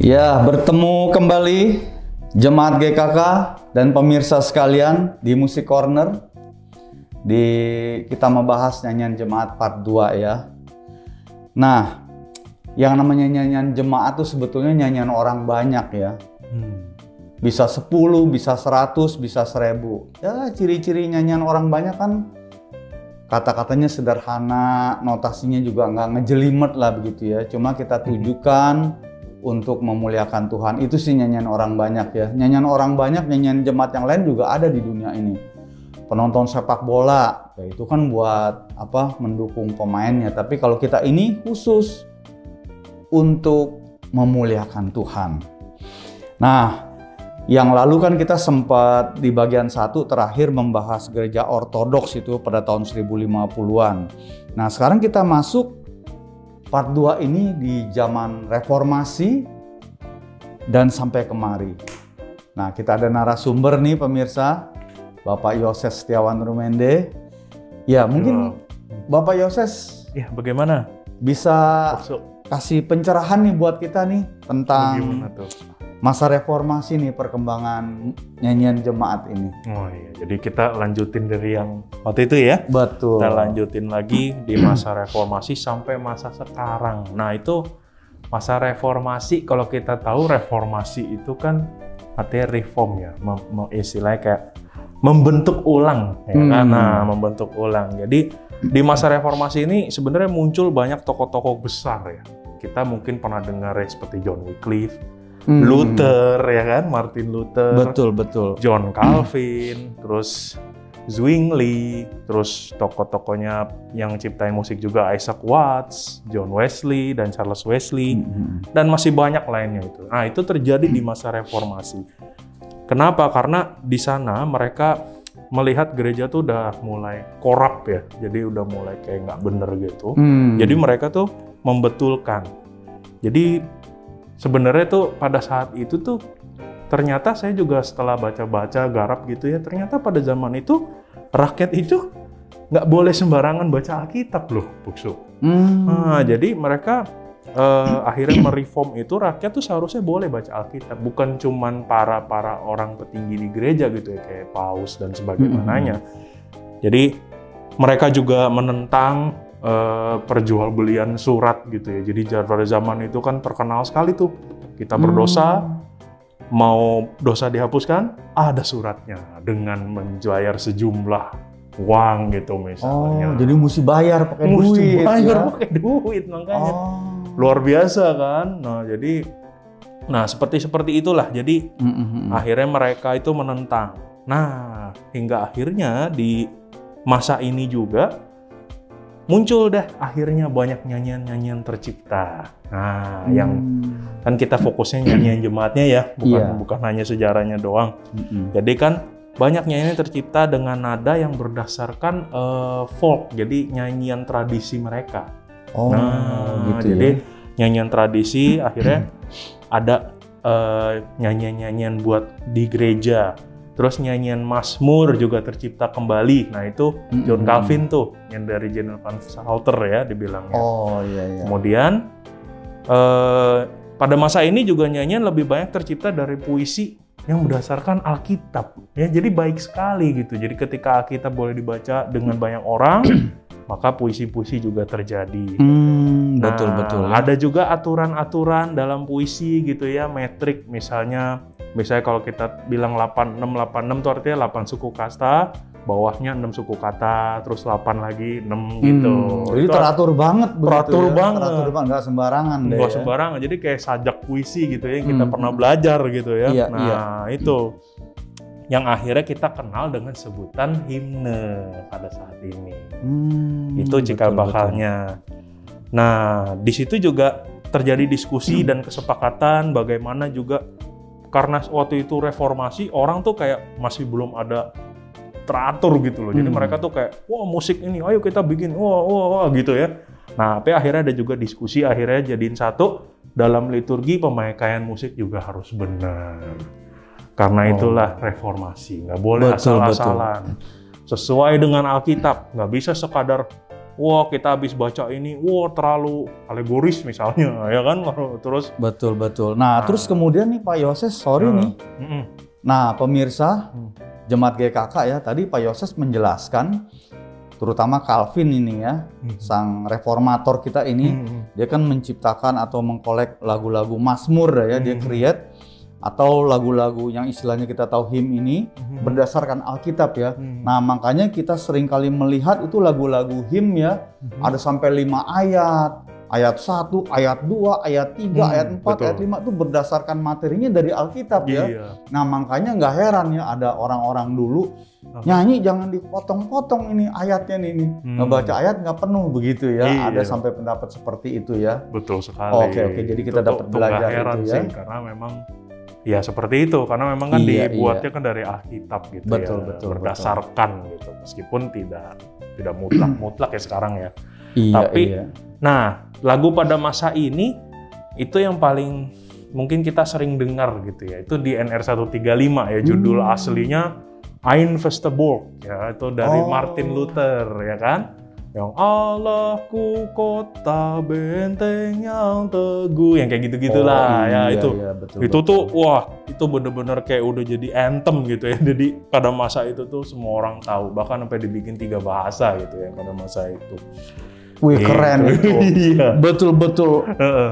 Ya, bertemu kembali Jemaat GKK dan pemirsa sekalian di Musik Corner. Kita membahas nyanyian jemaat part 2 ya. Nah, yang namanya nyanyian jemaat itu sebetulnya nyanyian orang banyak ya. Bisa 10, bisa 100, bisa 1000. Ya, ciri-ciri nyanyian orang banyak kan kata-katanya sederhana, notasinya juga nggak ngejelimet lah begitu ya. Cuma kita tujukan untuk memuliakan Tuhan. Itu sih nyanyian orang banyak ya. Nyanyian orang banyak, nyanyian jemaat yang lain juga ada di dunia ini. Penonton sepak bola, ya itu kan buat apa? Mendukung pemainnya. Tapi kalau kita ini khusus untuk memuliakan Tuhan. Nah, yang lalu kan kita sempat di bagian 1 terakhir membahas gereja ortodoks itu pada tahun 1050-an. Nah, sekarang kita masuk part 2 ini di zaman reformasi dan sampai kemari. Nah, kita ada narasumber nih pemirsa, Bapak Yoses Setiawan Rumende. Ya, mungkin Bapak Yoses ya, bagaimana? Bisa kasih pencerahan nih buat kita nih tentang masa reformasi nih, perkembangan nyanyian jemaat ini. Oh iya, jadi kita lanjutin dari yang waktu itu ya. Betul. Kita lanjutin lagi di masa reformasi sampai masa sekarang. Nah itu masa reformasi, kalau kita tahu reformasi itu kan artinya reform ya, istilahnya kayak membentuk ulang ya kan? Nah, membentuk ulang. Jadi di masa reformasi ini sebenarnya muncul banyak tokoh-tokoh besar ya. Kita mungkin pernah dengar ya, seperti John Wycliffe, Luther ya kan, Martin Luther, betul, John Calvin, terus Zwingli, terus tokoh-tokohnya yang ciptain musik juga Isaac Watts, John Wesley dan Charles Wesley, dan masih banyak lainnya itu. Nah itu terjadi di masa reformasi. Kenapa? Karena di sana mereka melihat gereja tuh udah mulai korup ya, jadi udah mulai kayak nggak bener gitu. Jadi mereka tuh membetulkan. Jadi sebenarnya tuh pada saat itu tuh ternyata saya juga setelah baca-baca garap gitu ya, ternyata pada zaman itu rakyat itu nggak boleh sembarangan baca Alkitab loh, Buksu. Nah, jadi mereka akhirnya mereform itu, rakyat tuh seharusnya boleh baca Alkitab, bukan cuman para orang petinggi di gereja gitu ya, kayak paus dan sebagaimananya. Jadi mereka juga menentang perjualbelian surat gitu ya. Jadi pada zaman itu kan terkenal sekali tuh, kita berdosa, mau dosa dihapuskan, ada suratnya dengan membayar sejumlah uang gitu misalnya. Oh, jadi mesti bayar pakai duit. Mesti bayar ya? pakai duit, makanya luar biasa kan. Nah jadi, seperti itulah. Jadi akhirnya mereka itu menentang. Nah hingga akhirnya di masa ini juga muncul deh akhirnya banyak nyanyian-nyanyian tercipta. Nah, yang kan kita fokusnya nyanyian jemaatnya ya, bukan hanya sejarahnya doang. Jadi kan banyak nyanyian tercipta dengan nada yang berdasarkan folk, jadi nyanyian tradisi mereka. Gitu jadi ya? Nyanyian tradisi akhirnya ada nyanyian-nyanyian buat di gereja. Terus nyanyian Mazmur juga tercipta kembali. Nah itu John Calvin tuh, yang dari General Van Salter ya dibilangnya. Oh iya. Kemudian pada masa ini juga nyanyian lebih banyak tercipta dari puisi yang berdasarkan Alkitab. Ya, jadi baik sekali gitu. Jadi ketika Alkitab boleh dibaca dengan banyak orang, maka puisi-puisi juga terjadi. Betul. Ada juga aturan-aturan dalam puisi gitu ya, metrik misalnya kalau kita bilang 86 itu artinya 8 suku kasta, bawahnya 6 suku kata, terus 8 lagi 6 gitu. Jadi teratur banget begitu. Teratur ya? banget. Teratur banget, nggak sembarangan deh. Nggak sembarangan, jadi kayak sajak puisi gitu ya, yang kita pernah belajar gitu ya. Itu yang akhirnya kita kenal dengan sebutan himne pada saat ini. Itu cikal bakalnya. Nah, di situ juga terjadi diskusi dan kesepakatan bagaimana juga, karena waktu itu reformasi, orang tuh kayak masih belum ada teratur gitu loh. Jadi mereka tuh kayak, wah musik ini, ayo kita bikin, wah gitu ya. Nah, tapi akhirnya ada juga diskusi, akhirnya jadiin satu, dalam liturgi pemakaian musik juga harus benar. Karena itulah reformasi, nggak boleh asal-asalan. Sesuai dengan Alkitab, nggak bisa sekadar wah kita habis baca ini, wah terlalu alegoris misalnya, ya kan? Terus betul. Nah, terus kemudian nih Pak Yoses, sorry nih. Nah, pemirsa Jemaat GKK ya, tadi Pak Yoses menjelaskan, terutama Calvin ini ya, sang reformator kita ini, dia kan menciptakan atau mengkolek lagu-lagu Mazmur ya, dia create atau lagu-lagu yang istilahnya kita tahu hymn ini berdasarkan Alkitab ya. Nah, makanya kita sering kali melihat itu lagu-lagu hymn ya, ada sampai 5 ayat. Ayat 1, ayat 2, ayat 3, ayat 4, betul. ayat 5 itu berdasarkan materinya dari Alkitab ya. Iya. Nah, makanya nggak heran ya ada orang-orang dulu nyanyi jangan dipotong-potong ini ayatnya nih. Ngebaca ayat nggak penuh begitu ya. Iya. Ada sampai pendapat seperti itu ya. Betul sekali. Oke, jadi kita dapat belajar nggak heran itu ya. sih, karena memang ya seperti itu, karena memang kan dibuatnya kan dari Alkitab gitu betul, ya, berdasarkan gitu, meskipun tidak mutlak ya sekarang ya. Iya, Tapi nah, lagu pada masa ini itu yang paling mungkin kita sering dengar gitu ya, itu di NR 135 ya, judul aslinya Ein feste Burg ya, itu dari Martin Luther ya kan. Yang Allahku kota benteng yang teguh, yang kayak gitu-gitulah ya itu. Iya, itu tuh wah, itu bener-bener kayak udah jadi anthem gitu ya. Jadi pada masa itu tuh semua orang tahu, bahkan sampai dibikin 3 bahasa gitu ya pada masa itu. Wih, keren itu. Iya. Betul-betul.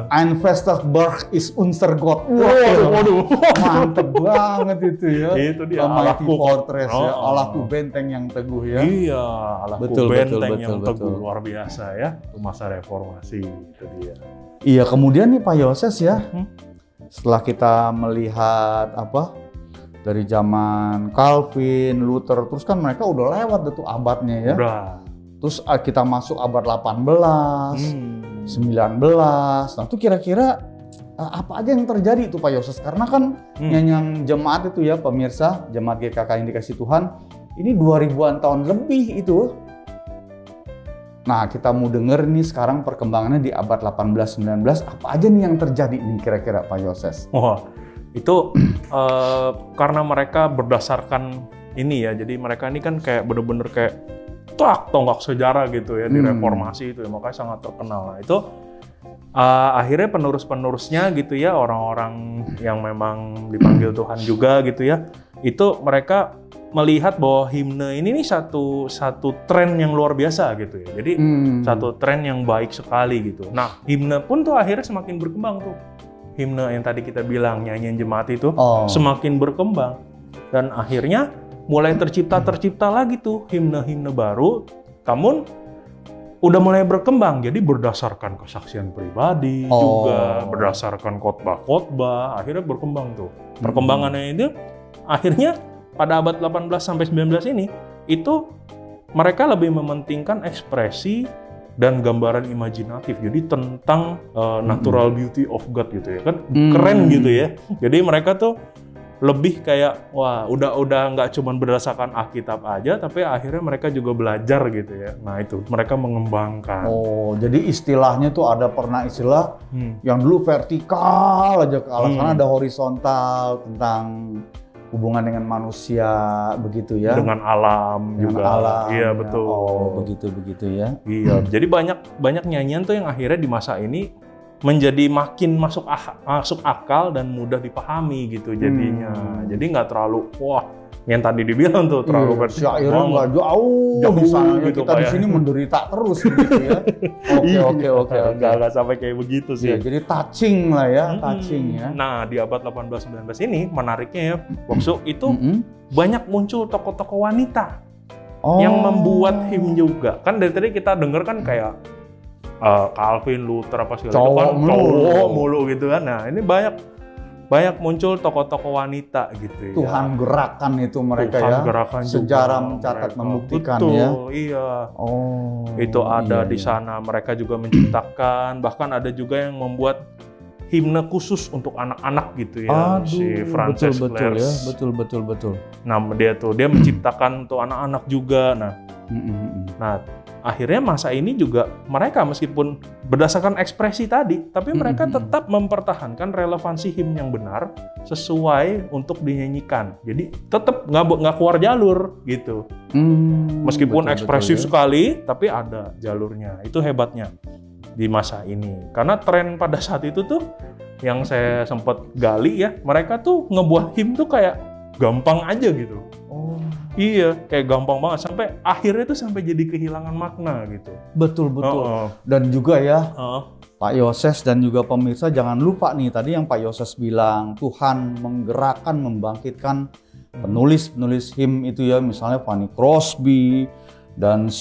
Ein fester Burg ist unser Gott. Waduh. Mantep banget itu ya. Itu dia, Almighty Allahku. Fortress ya. Allahku benteng yang teguh ya. Iya, Allahku Betul, benteng betul, yang betul, teguh, betul. luar biasa ya. Itu masa reformasi itu dia. Iya, kemudian nih Pak Yoses ya. Setelah kita melihat dari zaman Calvin, Luther, terus kan mereka udah lewat tuh abadnya ya. Udah. Terus kita masuk abad 18, 19. Nah, itu kira-kira apa aja yang terjadi itu Pak Yoses? Karena kan nyanyian jemaat itu ya, pemirsa, jemaat GKK yang dikasih Tuhan, ini 2000-an tahun lebih itu. Nah, kita mau denger nih sekarang perkembangannya di abad 18-19, apa aja nih yang terjadi nih kira-kira Pak Yoses? Wah, itu karena mereka berdasarkan ini ya, jadi mereka ini kan kayak bener-bener kayak tonggak sejarah gitu ya di reformasi itu ya, makanya sangat terkenal. Nah itu akhirnya penerus-penerusnya gitu ya, orang-orang yang memang dipanggil Tuhan juga gitu ya, itu mereka melihat bahwa himne ini nih satu tren yang luar biasa gitu ya. Jadi satu tren yang baik sekali gitu. Nah, himne pun tuh akhirnya semakin berkembang tuh. Himne yang tadi kita bilang nyanyian jemaat itu semakin berkembang, dan akhirnya mulai tercipta lagi tuh himne-himne baru, namun udah mulai berkembang. Jadi berdasarkan kesaksian pribadi juga, berdasarkan khotbah, akhirnya berkembang tuh. Perkembangannya itu akhirnya pada abad 18 sampai 19 ini itu mereka lebih mementingkan ekspresi dan gambaran imajinatif. Jadi tentang natural beauty of God gitu ya kan. Keren gitu ya. Jadi mereka tuh lebih kayak wah udah nggak cuman berdasarkan Alkitab aja, tapi akhirnya mereka juga belajar gitu ya. Nah itu mereka mengembangkan. Oh, jadi istilahnya tuh pernah istilah yang dulu vertikal aja ke alas, sana ada horizontal tentang hubungan dengan manusia begitu ya. Dengan alam juga. Alam. Iya Ya. betul. Oh, begitu ya. Iya. Jadi banyak nyanyian tuh yang akhirnya di masa ini menjadi makin masuk akal dan mudah dipahami gitu jadinya. Jadi nggak terlalu wah yang tadi dibilang tuh terlalu syairnya nggak jauh di sana gitu, kita di sini menderita terus gitu ya. Oke. Nggak sampai kayak begitu sih. Ya, jadi touching lah ya, touching ya. Nah di abad 18-19 ini menariknya ya, waktu itu banyak muncul tokoh-tokoh wanita yang membuat hymn juga. Kan dari tadi kita denger kan kayak Calvin, Luther apa segala itu kan cowok mulu gitu kan. Nah ini banyak muncul tokoh-tokoh wanita gitu ya. Tuhan gerakan itu mereka ya. Gerakan sejarah juga mencatat mereka. membuktikan Betul, ya. Iya. Oh. Itu ada di sana, mereka juga menciptakan, bahkan ada juga yang membuat himne khusus untuk anak-anak gitu ya. Si Frances betul Clare. ya, betul. Nah dia menciptakan untuk anak-anak juga. Nah akhirnya masa ini juga mereka meskipun berdasarkan ekspresi tadi, tapi mereka tetap mempertahankan relevansi him yang benar sesuai untuk dinyanyikan. Jadi tetap nggak keluar jalur gitu. Meskipun ekspresif sekali, tapi ada jalurnya. Itu hebatnya di masa ini. Karena tren pada saat itu tuh yang saya sempat gali ya, mereka tuh ngebuat him tuh kayak gampang aja gitu. Iya, kayak gampang banget sampai akhirnya tuh sampai jadi kehilangan makna gitu. Betul. Dan juga ya, Pak Yoses dan juga pemirsa jangan lupa nih tadi yang Pak Yoses bilang, Tuhan menggerakkan, membangkitkan penulis-penulis him itu ya, misalnya Fanny Crosby dan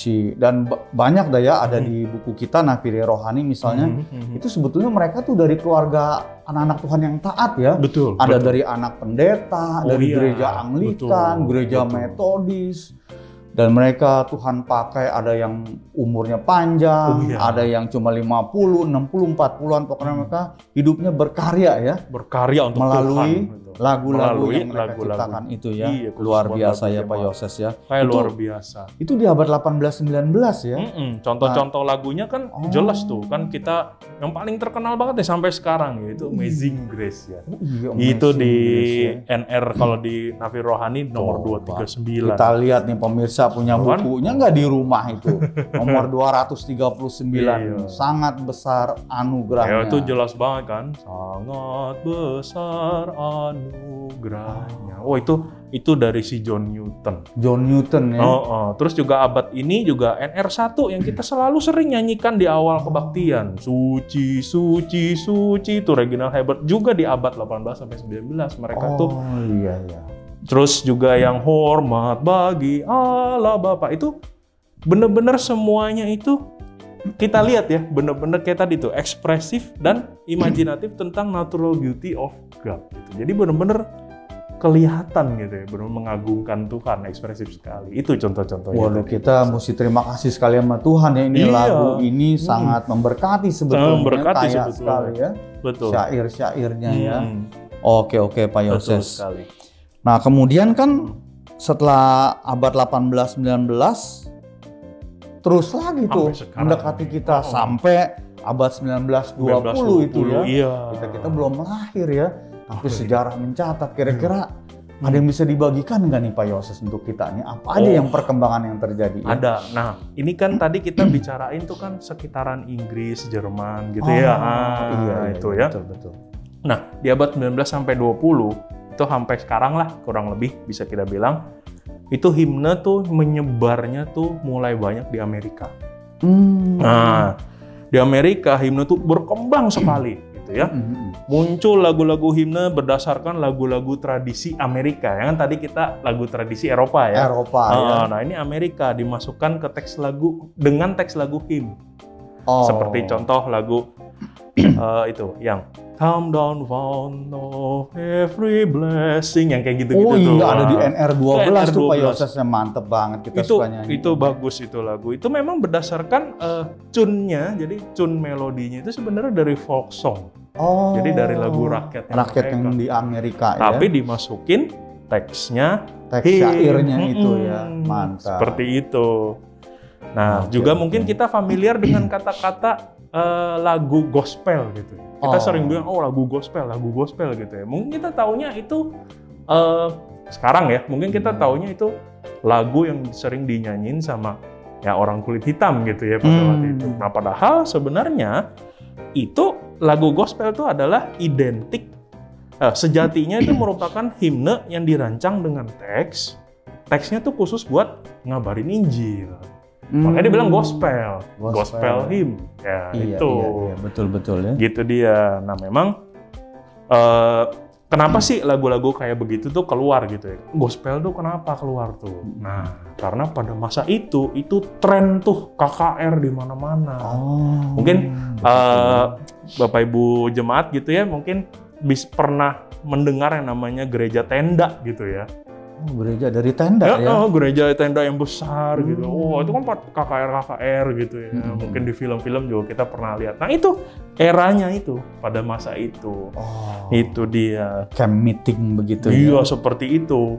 banyak dah ya ada di buku kita Nafiri Rohani misalnya. Itu sebetulnya mereka tuh dari keluarga anak-anak Tuhan yang taat ya. Betul. Ada dari anak pendeta, dari gereja Anglikan, gereja Metodis. Dan mereka Tuhan pakai, ada yang umurnya panjang, ada yang cuma 50, 60, 40-an. Pokoknya mereka hidupnya berkarya ya. Berkarya untuk melalui Tuhan. Lagu-lagu yang mereka ciptakan itu ya. Iya, luar biasa ya Pak Yoses ya. Kayak luar biasa. Itu di abad 18-19 ya. Contoh-contoh lagunya kan jelas tuh. Kan kita yang paling terkenal banget ya sampai sekarang ya, itu Amazing Grace ya. Itu di NR kalau di Nafiri Rohani nomor 239. Kita lihat nih pemirsa punya bukunya nggak di rumah itu. Nomor 239. Sangat besar anugerahnya. Ya itu jelas banget kan. Sangat besar anugerahnya. Oh itu dari si John Newton. John Newton ya. Terus juga abad ini juga NR1 yang kita selalu sering nyanyikan di awal kebaktian. Suci, suci, suci. Itu Reginald Hebert juga di abad 18 sampai 19 mereka tuh. Oh iya. Terus juga yang hormat bagi Allah Bapa. Itu bener-bener semuanya itu kita lihat ya, bener-bener kayak tadi tuh ekspresif dan imajinatif tentang natural beauty of God gitu. Jadi bener-bener kelihatan gitu ya, bener mengagungkan Tuhan, ekspresif sekali. Itu contoh-contohnya. Waduh, kita mesti terima kasih sekali sama Tuhan ya, ini lagu ini sangat memberkati sebetulnya, kaya sekali ya. Betul. Syair-syairnya ya. Oke Pak Yoses. Nah kemudian kan setelah abad 18-19 terus lagi tuh mendekati kita sampai abad 1920 itu ya. Iya. Kita belum lahir ya. Tapi sejarah mencatat kira-kira ada yang bisa dibagikan nggak nih Pak Yoses untuk kita nih? Apa aja yang perkembangan yang terjadi? Ada. Nah, ini kan tadi kita bicarain tuh kan sekitaran Inggris, Jerman gitu ya. Iya, itu ya. Betul. Nah, di abad 19 sampai 20 itu sampai sekarang lah kurang lebih bisa kita bilang itu himne tuh menyebarnya tuh mulai banyak di Amerika. Nah, di Amerika himne tuh berkembang sekali gitu ya. Muncul lagu-lagu himne berdasarkan lagu-lagu tradisi Amerika. Yang kan tadi kita lagu tradisi Eropa ya. Ya. Nah, ini Amerika dimasukkan ke teks lagu dengan teks lagu him. Seperti contoh lagu itu yang Come down fount of every blessing, yang kayak gitu-gitu tuh. Ada di NR12 tuh Pak Yoses, mantep banget kita suka nyanyi. Itu bagus itu lagu. Itu memang berdasarkan tune-nya, jadi tune melodinya itu sebenarnya dari folk song. Jadi dari lagu rakyat yang di Amerika ya. Tapi dimasukin teksnya, teks syairnya itu ya. Mantap. Seperti itu. Nah, juga mungkin kita familiar dengan kata-kata lagu gospel gitu. Kita sering bilang lagu gospel gitu ya. Mungkin kita taunya itu sekarang ya, mungkin kita taunya itu lagu yang sering dinyanyiin sama ya orang kulit hitam gitu ya pada waktu itu. Nah, padahal sebenarnya itu lagu gospel itu adalah identik sejatinya itu merupakan himne yang dirancang dengan teksnya tuh khusus buat ngabarin Injil. Makanya dia bilang gospel hymn. Ya, itu. Iya, betul ya. Gitu dia. Nah, memang kenapa sih lagu-lagu kayak begitu tuh keluar gitu ya? Gospel tuh kenapa keluar tuh? Nah, karena pada masa itu tren tuh KKR di mana-mana. Mungkin Bapak Ibu jemaat gitu ya, mungkin pernah mendengar yang namanya gereja tenda gitu ya. Oh, gereja dari tenda ya? Gereja tenda yang besar gitu. Oh, itu kan KKR gitu ya. Mungkin di film-film juga kita pernah lihat. Nah itu eranya itu, pada masa itu. Oh, itu dia. Camp meeting begitu Iya, ya? seperti itu.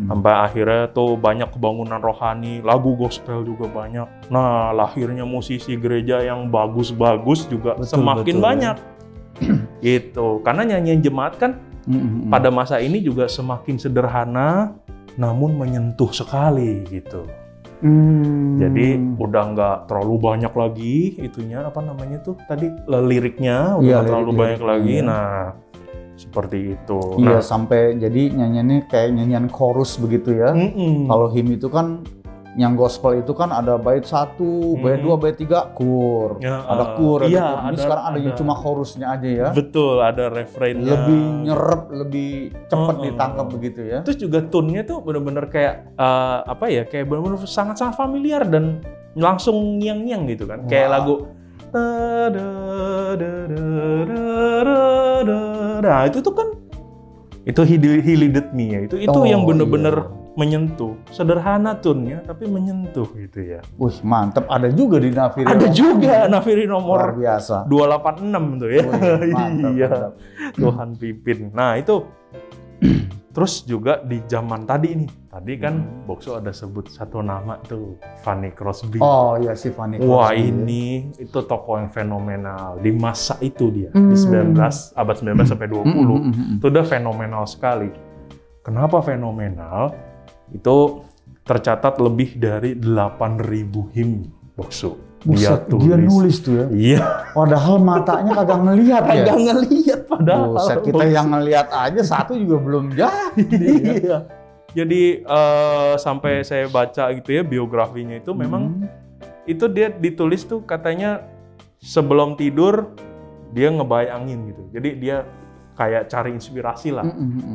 Sampai akhirnya tuh banyak kebangunan rohani, lagu gospel juga banyak. Nah, lahirnya musisi gereja yang bagus-bagus juga semakin banyak. Gitu. Karena nyanyian jemaat kan pada masa ini juga semakin sederhana, namun menyentuh sekali gitu. Jadi udah nggak terlalu banyak lagi itunya apa namanya tuh tadi liriknya udah nggak terlalu banyak lagi. Nah seperti itu. Iya, sampai jadi nyanyiannya kayak nyanyian chorus begitu ya. Kalau hymn itu kan yang gospel itu kan ada bait 1, bait 2, bait 3 kur. Ada kur, ada kur. Ini sekarang adanya cuma chorusnya aja ya. Betul, ada refrainnya. Lebih nyerep, lebih cepat ditangkap begitu ya. Terus juga tune-nya tuh bener-bener kayak apa ya? Kayak bener-bener sangat-sangat familiar dan langsung ngiang-ngiang gitu kan. Kayak lagu nah itu tuh kan itu He Leaded Me ya. Itu yang bener-bener menyentuh, sederhana tune-nya tapi menyentuh gitu ya. Wih, mantep. Ada juga di Nafiri. Ada juga Nafiri nomor luar biasa 286 tuh ya. Wih, mantep, iya. mantep. Tuhan pimpin. Nah, itu terus juga di zaman tadi nih. Tadi kan Bokso ada sebut satu nama tuh, Fanny Crosby. Oh iya, si Fanny Crosby. Wah, ini itu tokoh yang fenomenal di masa itu dia. Di abad 19 sampai 20. Itu udah fenomenal sekali. Kenapa fenomenal? Itu tercatat lebih dari 8.000 hymn Bokso. Buset, dia nulis tuh ya? Iya. Padahal matanya kagak ngelihat ya? Kagak ngelihat padahal. Buset, kita yang ngelihat aja satu juga belum jadi. Iya. Jadi sampai saya baca gitu ya biografinya itu memang itu dia ditulis tuh katanya sebelum tidur dia ngebayangin gitu. Jadi dia kayak cari inspirasi lah.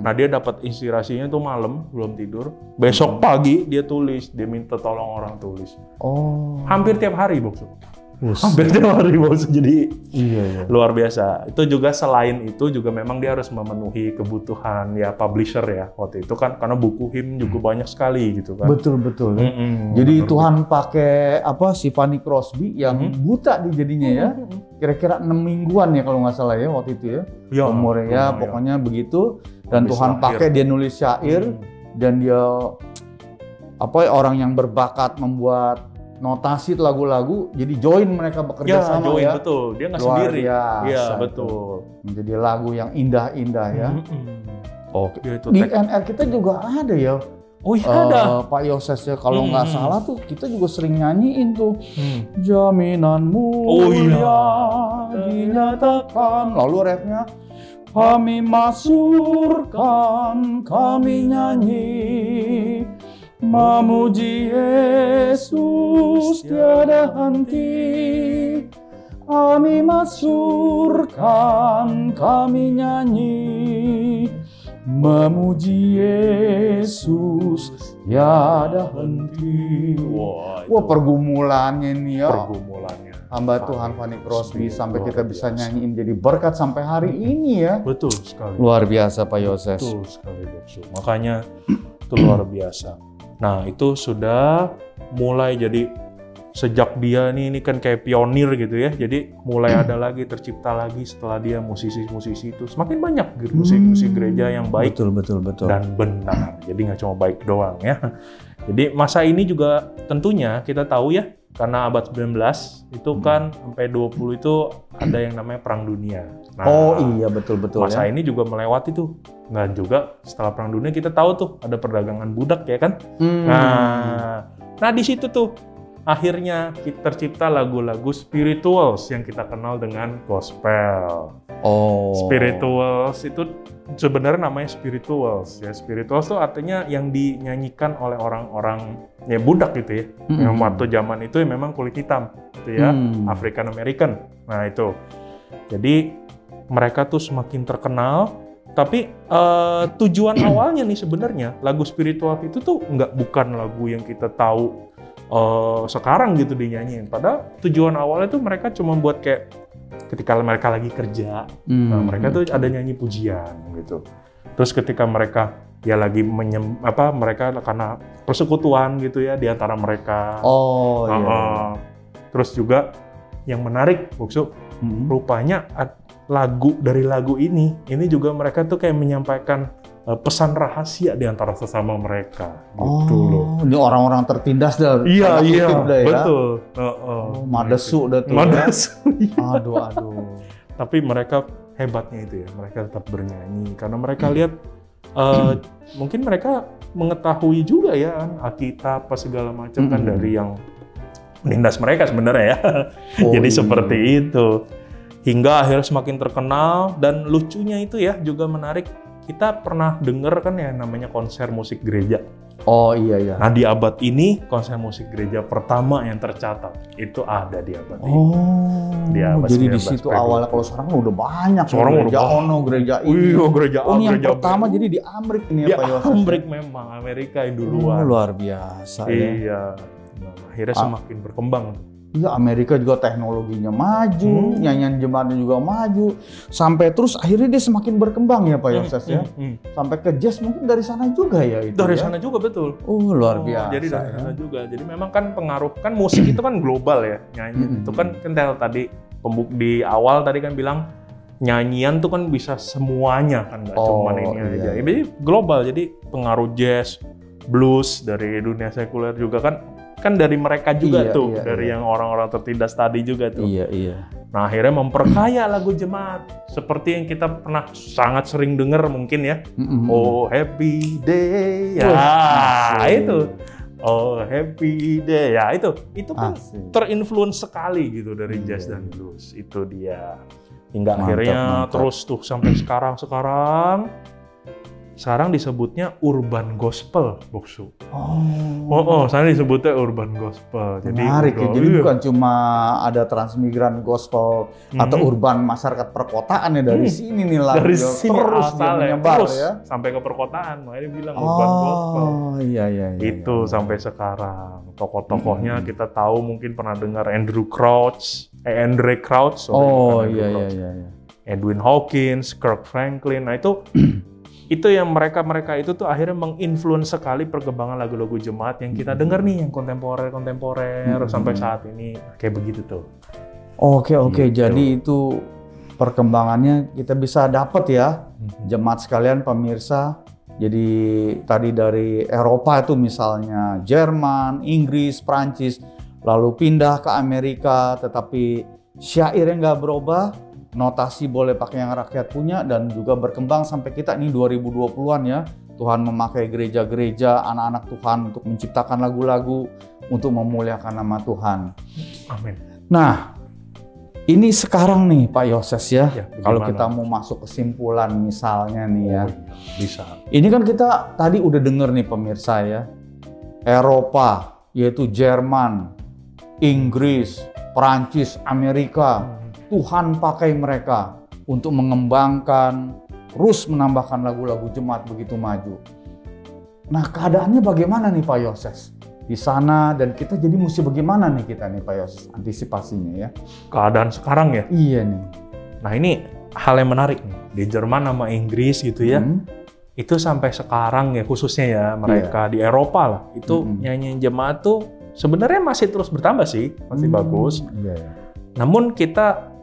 Nah dia dapat inspirasinya tuh malam belum tidur. Besok pagi dia tulis, dia minta tolong orang tulis. Oh. Hampir tiap hari Bokso. Hampir tiap hari Bokso. Jadi iya. luar biasa. Itu juga selain itu juga memang dia harus memenuhi kebutuhan ya publisher ya waktu itu kan karena buku hymn juga banyak sekali gitu kan. Betul. Ya. Jadi Tuhan pakai apa si Fanny Crosby yang buta di jadinya ya. Kira-kira 6 mingguan ya kalau nggak salah ya waktu itu ya. Umurnya ya pokoknya begitu dan nulis Tuhan pakai dia nulis syair dan dia apa orang yang berbakat membuat notasi lagu-lagu, jadi join mereka bekerja sama ya. Betul. Dia nggak sendiri. Iya, betul. Menjadi lagu yang indah-indah ya. Oke. Di NR kita juga ada ya. Oh iya ada. Pak Yoses ya, kalau nggak salah tuh kita juga sering nyanyiin tuh. Jaminanmu dinyatakan. Lalu refnya, kami masyurkan, kami nyanyi. Memuji Yesus tiada henti, kami masyurkan, kami nyanyi. Memuji Yesus tiada henti. Wah, pergumulannya nih ya. Hamba Tuhan Fanny Crosby sampai kita bisa nyanyiin jadi berkat sampai hari ini ya. Betul sekali. Luar biasa Pak Yoses. Betul sekali Bokso. Makanya itu luar biasa. Nah itu sudah mulai jadi sejak dia ini kan kayak pionir gitu ya. Jadi mulai ada lagi tercipta lagi setelah dia musisi-musisi itu semakin banyak musik-musik gereja yang baik betul. dan benar. Jadi nggak cuma baik doang ya. Jadi masa ini juga tentunya kita tahu ya karena abad 19 itu kan sampai 20 itu ada yang namanya Perang Dunia. Nah, oh iya betul. Masa ini juga melewati tuh. Dan juga setelah Perang Dunia kita tahu tuh ada perdagangan budak ya kan. Nah di situ tuh akhirnya tercipta lagu-lagu spirituals yang kita kenal dengan gospel. Oh. Spirituals itu sebenarnya namanya spirituals ya. Spirituals tuh artinya yang dinyanyikan oleh orang-orang ya budak gitu ya. Yang waktu zaman itu ya memang kulit hitam gitu ya, African American. Nah itu. Jadi mereka tuh semakin terkenal. Tapi tujuan awalnya nih sebenarnya lagu spiritual itu tuh bukan lagu yang kita tahu sekarang gitu dinyanyiin. Padahal tujuan awalnya tuh mereka cuma buat kayak ketika mereka lagi kerja, nah mereka tuh ada nyanyi pujian gitu. Terus ketika mereka ya lagi mereka karena persekutuan gitu ya di antara mereka. Oh iya. Terus juga yang menarik, Boksu, rupanya dari lagu ini juga mereka tuh kayak menyampaikan pesan rahasia di antara sesama mereka gitu loh. Ini orang-orang tertindas dah. Iya, ya? betul. Madesu dah tuh. Madesu. Ya? Aduh. Tapi mereka hebatnya itu ya, mereka tetap bernyanyi karena mereka lihat mungkin mereka mengetahui juga ya kan Alkitab apa segala macam kan dari yang menindas mereka sebenarnya ya. Jadi seperti itu. Hingga akhirnya semakin terkenal dan lucunya itu ya juga menarik. Kita pernah dengar kan ya namanya konser musik gereja. Oh iya. Nah di abad ini konser musik gereja pertama yang tercatat itu ada di abad ini. Di abad jadi di situ awalnya, kalau sekarang udah banyak. Sekarang gereja gereja ini. Iya, gereja A, yang gereja pertama B. jadi di Amerika nih Di Pak Yoses. Amerika memang, Amerika yang duluan. Luar biasa ya. Iya. Nah, akhirnya semakin berkembang. Iya, Amerika juga teknologinya maju, nyanyian jemaatnya juga maju, sampai terus akhirnya dia semakin berkembang ya Pak Yoses ya. Sampai ke jazz mungkin dari sana juga ya itu. Dari sana juga betul. Luar biasa. Jadi dari sana juga. Jadi memang kan pengaruh kan musik itu kan global ya. Nyanyi itu kan tadi di awal tadi kan bilang nyanyian tuh kan bisa semuanya kan nggak cuma ini aja. Jadi global. Jadi pengaruh jazz, blues dari dunia sekuler juga kan dari mereka juga dari yang orang-orang tertindas tadi juga tuh. Iya. Nah akhirnya memperkaya lagu jemaat seperti yang kita pernah sangat sering dengar mungkin ya. Oh happy day itu. Oh happy day ya itu kan terinfluence sekali gitu dari jazz dan blues itu dia. Hingga akhirnya terus tuh sampai sekarang disebutnya urban gospel, Boksu. Sekarang disebutnya urban gospel. Jadi menarik ya. Jadi bukan cuma ada transmigran gospel atau urban masyarakat perkotaan ya, dari sini nih lah. Dari sini terus dia menyebar terus ya. sampai ke perkotaan, makanya bilang urban gospel. Iya. Itu sampai sekarang. Tokoh-tokohnya kita tahu mungkin pernah dengar Andre Crouch. Iya. Edwin Hawkins, Kirk Franklin. Nah itu yang mereka itu tuh akhirnya menginfluence sekali perkembangan lagu-lagu jemaat yang kita dengar nih, yang kontemporer sampai saat ini kayak begitu tuh. Oke. Gitu. Jadi itu perkembangannya kita bisa dapat ya, jemaat sekalian pemirsa. Jadi tadi dari Eropa itu misalnya Jerman, Inggris, Prancis, lalu pindah ke Amerika, tetapi syairnya nggak berubah. Notasi boleh pakai yang rakyat punya, dan juga berkembang sampai kita ini 2020-an ya. Tuhan memakai gereja-gereja, anak-anak Tuhan untuk menciptakan lagu-lagu untuk memuliakan nama Tuhan. Amin. Nah, ini sekarang nih Pak Yoses ya, kalau bagaimana? kita mau masuk kesimpulan misalnya nih ya. Bisa. Ini kan kita tadi udah denger nih pemirsa ya. Eropa, yaitu Jerman, Inggris, Prancis, Amerika. Tuhan pakai mereka untuk mengembangkan, terus menambahkan lagu-lagu jemaat begitu maju. Nah keadaannya bagaimana nih Pak Yoses di sana, dan kita jadi mesti bagaimana nih kita nih Pak Yoses antisipasinya ya? Keadaan sekarang ya? Iya nih. Nah ini hal yang menarik nih, di Jerman sama Inggris gitu ya. Itu sampai sekarang ya khususnya ya mereka di Eropa lah, itu nyanyian jemaat tuh sebenarnya masih terus bertambah sih, masih bagus. Namun kita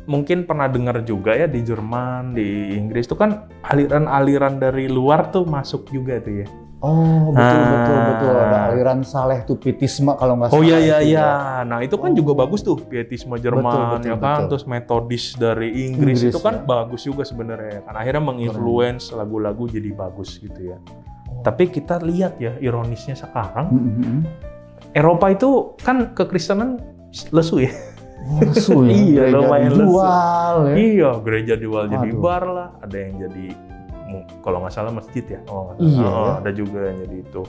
mungkin pernah dengar juga ya di Jerman, di Inggris itu kan aliran-aliran dari luar tuh masuk juga tuh ya. Betul. Ada aliran saleh tuh pietisme kalau nggak salah. Iya. Nah itu kan juga bagus tuh pietisme Jerman betul. Terus metodis dari Inggris itu kan bagus juga sebenarnya kan. Akhirnya menginfluence lagu-lagu jadi bagus gitu ya. Tapi kita lihat ya ironisnya sekarang Eropa itu kan kekristenan lesu ya. Lesu ya. Iya, lumayan dijual ya. Iya, gereja jual jadi bar lah, ada yang jadi kalau nggak salah masjid ya. Ada juga yang jadi itu.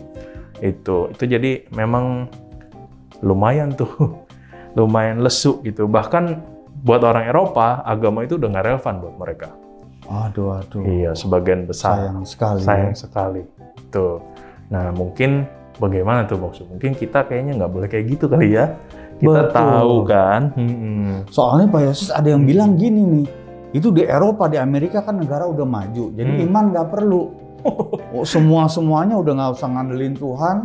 Itu jadi memang lumayan tuh. Lumayan lesu gitu. Bahkan buat orang Eropa, agama itu udah nggak relevan buat mereka. Aduh. Iya, sebagian besar. Sayang sekali. Tuh. Nah, mungkin bagaimana tuh Boksu? Mungkin kita kayaknya nggak boleh kayak gitu kali ya. Kita tahu kan. Soalnya Pak Yesus ada yang bilang gini nih, Itu di Eropa, di Amerika kan negara udah maju, jadi iman nggak perlu. Semuanya udah nggak usah ngandelin Tuhan,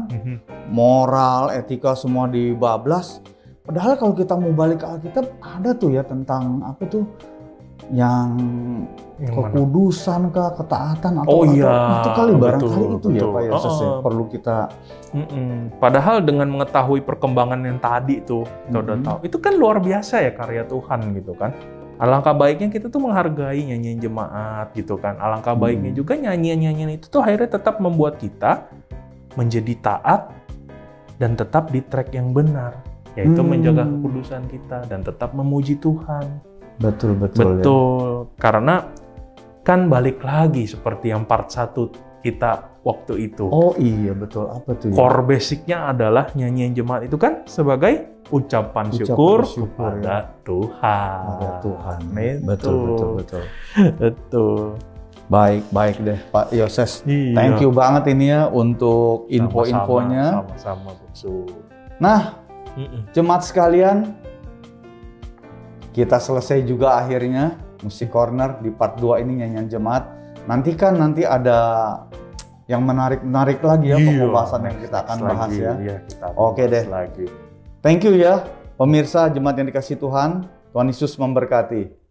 moral, etika semua dibablas. Padahal kalau kita mau balik ke Alkitab, ada tuh ya tentang apa tuh, yang kekudusan kah, ketaatan atau itu kali barangkali itu ya Pak Yoses ya, perlu kita. Padahal dengan mengetahui perkembangan yang tadi tuh, kita udah tahu, itu kan luar biasa ya karya Tuhan gitu kan. Alangkah baiknya kita tuh menghargai nyanyian jemaat gitu kan. Alangkah baiknya juga nyanyian-nyanyian itu tuh akhirnya tetap membuat kita menjadi taat dan tetap di track yang benar, yaitu menjaga kekudusan kita dan tetap memuji Tuhan. Betul. Ya. Karena kan balik lagi seperti yang part 1 kita waktu itu. Oh iya betul, apa tuh ya? Core basicnya adalah nyanyian jemaat itu kan sebagai ucapan syukur kepada Tuhan. Kepada Tuhan. Betul. Betul. Baik deh Pak Yoses. Iya. Thank you banget ini ya untuk info-infonya. Sama-sama, Buksu. Nah, jemaat sekalian, kita selesai juga akhirnya Musik Corner di part 2 ini nyanyian jemaat. Nanti ada yang menarik lagi ya pembahasan yang kita akan bahas ya. Iya, Oke deh. Lagi. Thank you ya pemirsa jemaat yang dikasihi Tuhan. Tuhan Yesus memberkati.